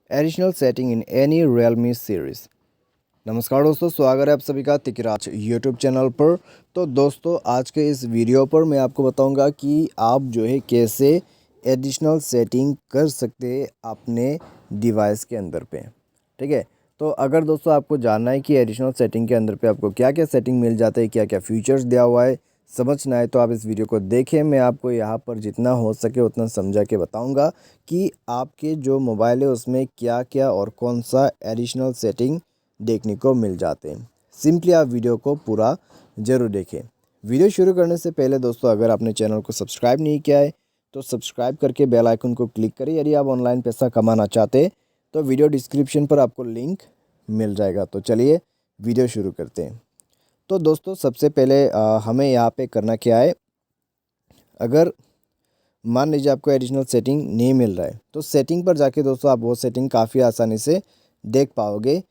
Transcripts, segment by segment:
Additional setting in any Realme series. नमस्कार दोस्तों, स्वागत है आप सभी का तिकराज यूट्यूब चैनल पर। तो दोस्तों, आज के इस वीडियो पर मैं आपको बताऊंगा कि आप जो है कैसे एडिशनल सेटिंग कर सकते हैं अपने डिवाइस के अंदर पे। ठीक है, तो अगर दोस्तों आपको जानना है कि एडिशनल सेटिंग के अंदर पे आपको क्या क्या सेटिंग मिल जाता है, क्या क्या फीचर्स दिया हुआ है, समझना है तो आप इस वीडियो को देखें। मैं आपको यहाँ पर जितना हो सके उतना समझा के बताऊंगा कि आपके जो मोबाइल है उसमें क्या क्या और कौन सा एडिशनल सेटिंग देखने को मिल जाते हैं। सिंपली आप वीडियो को पूरा ज़रूर देखें। वीडियो शुरू करने से पहले दोस्तों, अगर आपने चैनल को सब्सक्राइब नहीं किया है तो सब्सक्राइब करके बेल आइकन को क्लिक करें। यदि आप ऑनलाइन पैसा कमाना चाहते हैं तो वीडियो डिस्क्रिप्शन पर आपको लिंक मिल जाएगा। तो चलिए वीडियो शुरू करते हैं। तो दोस्तों, सबसे पहले हमें यहाँ पे करना क्या है, अगर मान लीजिए आपको एडिशनल सेटिंग नहीं मिल रहा है तो सेटिंग पर जाके दोस्तों आप वो सेटिंग काफ़ी आसानी से देख पाओगे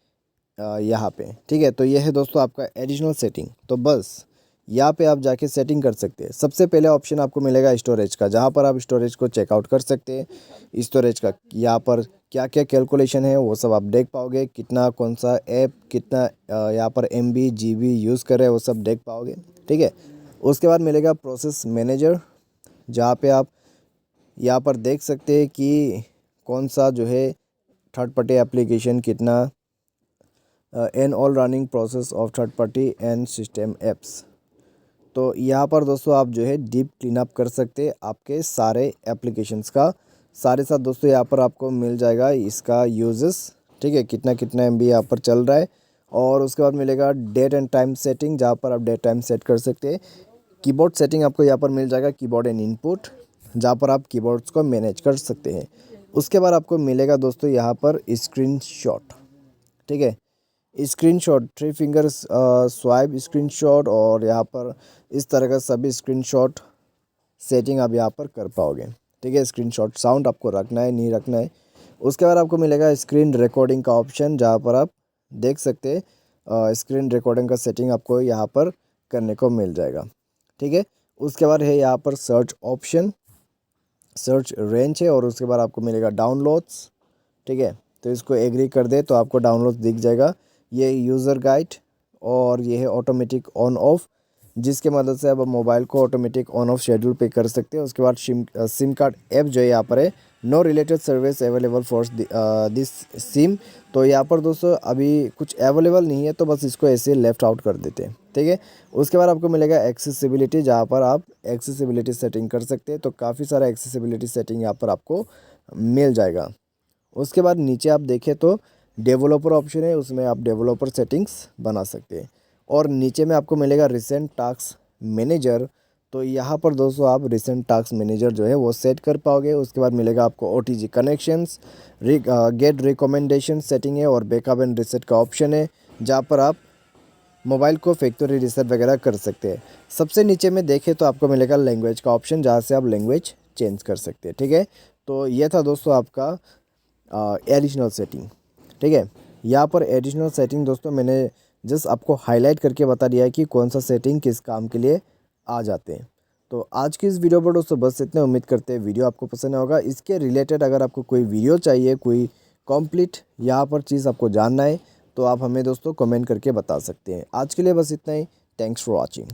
यहाँ पे। ठीक है, तो ये है दोस्तों आपका एडिशनल सेटिंग। तो बस यहाँ पे आप जाके सेटिंग कर सकते हैं। सबसे पहले ऑप्शन आपको मिलेगा स्टोरेज का, जहाँ पर आप स्टोरेज को चेकआउट कर सकते हैं। स्टोरेज का यहाँ पर क्या क्या कैलकुलेशन है वो सब आप देख पाओगे, कितना कौन सा ऐप कितना यहाँ पर MB GB यूज़ कर रहे हैं वो सब देख पाओगे। ठीक है, उसके बाद मिलेगा प्रोसेस मैनेजर, जहाँ पे आप यहाँ पर देख सकते हैं कि कौन सा जो है थर्ड पार्टी एप्लीकेशन कितना and all running process of third party and system apps. तो यहाँ पर दोस्तों आप जो है डीप क्लीन अप कर सकते हैं आपके सारे एप्लीकेशंस का। सारे साथ दोस्तों यहाँ पर आपको मिल जाएगा इसका यूजेस। ठीक है, कितना कितना MB यहाँ पर चल रहा है। और उसके बाद मिलेगा डेट एंड टाइम सेटिंग, जहाँ पर आप डेट टाइम सेट कर सकते हैं। कीबोर्ड सेटिंग आपको यहाँ पर मिल जाएगा, कीबोर्ड एंड इनपुट, जहाँ पर आप कीबोर्ड्स को मैनेज कर सकते हैं। उसके बाद आपको मिलेगा दोस्तों यहाँ पर स्क्रीनशॉट। ठीक है, स्क्रीनशॉट 3 फिंगर्स स्वाइप स्क्रीनशॉट, और यहाँ पर इस तरह का सभी स्क्रीनशॉट सेटिंग आप यहाँ पर कर पाओगे। ठीक है, स्क्रीनशॉट साउंड आपको रखना है नहीं रखना है। उसके बाद आपको मिलेगा स्क्रीन रिकॉर्डिंग का ऑप्शन, जहाँ पर आप देख सकते हैं स्क्रीन रिकॉर्डिंग का सेटिंग आपको यहाँ पर करने को मिल जाएगा। ठीक है, उसके बाद है यहाँ पर सर्च ऑप्शन, सर्च रेंज है, और उसके बाद आपको मिलेगा डाउनलोड्स। ठीक है, तो इसको एग्री कर दे तो आपको डाउनलोड दिख जाएगा। ये यूज़र गाइड, और ये है ऑटोमेटिक ऑन ऑफ, जिसके मदद से आप मोबाइल को ऑटोमेटिक ऑन ऑफ शेड्यूल पे कर सकते हैं। उसके बाद सिम कार्ड ऐप जो है यहाँ पर है, know related service available for this SIM. तो यहाँ पर दोस्तों अभी कुछ अवेलेबल नहीं है, तो बस इसको ऐसे लेफ्ट आउट कर देते हैं। ठीक है, उसके बाद आपको मिलेगा एक्सेसिबिलिटी, जहाँ पर आप एक्सेसिबिलिटी सेटिंग कर सकते हैं। तो काफ़ी सारा एक्सेसिबिलिटी सेटिंग यहाँ पर आपको मिल जाएगा। उसके बाद नीचे आप देखें तो डेवलपर ऑप्शन है, उसमें आप डेवलपर सेटिंग्स बना सकते हैं। और नीचे में आपको मिलेगा रिसेंट टास्क मैनेजर। तो यहाँ पर दोस्तों आप रिसेंट टास्क मैनेजर जो है वो सेट कर पाओगे। उसके बाद मिलेगा आपको OTG connections, get recommendation setting है, और बैकअप एंड रिसेट का ऑप्शन है, जहाँ पर आप मोबाइल को फैक्ट्री रीसेट वगैरह कर सकते हैं। सबसे नीचे में देखें तो आपको मिलेगा लैंग्वेज का ऑप्शन, जहाँ से आप लैंग्वेज चेंज कर सकते हैं। ठीक है, तो ये था दोस्तों आपका एडिशनल सेटिंग। ठीक है, यहाँ पर एडिशनल सेटिंग दोस्तों मैंने जस्ट आपको हाईलाइट करके बता दिया है कि कौन सा सेटिंग किस काम के लिए आ जाते हैं। तो आज की इस वीडियो पर दोस्तों बस इतने। उम्मीद करते हैं वीडियो आपको पसंद होगा। इसके रिलेटेड अगर आपको कोई वीडियो चाहिए, कोई कंप्लीट यहाँ पर चीज़ आपको जानना है, तो आप हमें दोस्तों कमेंट करके बता सकते हैं। आज के लिए बस इतना ही। Thanks for watching.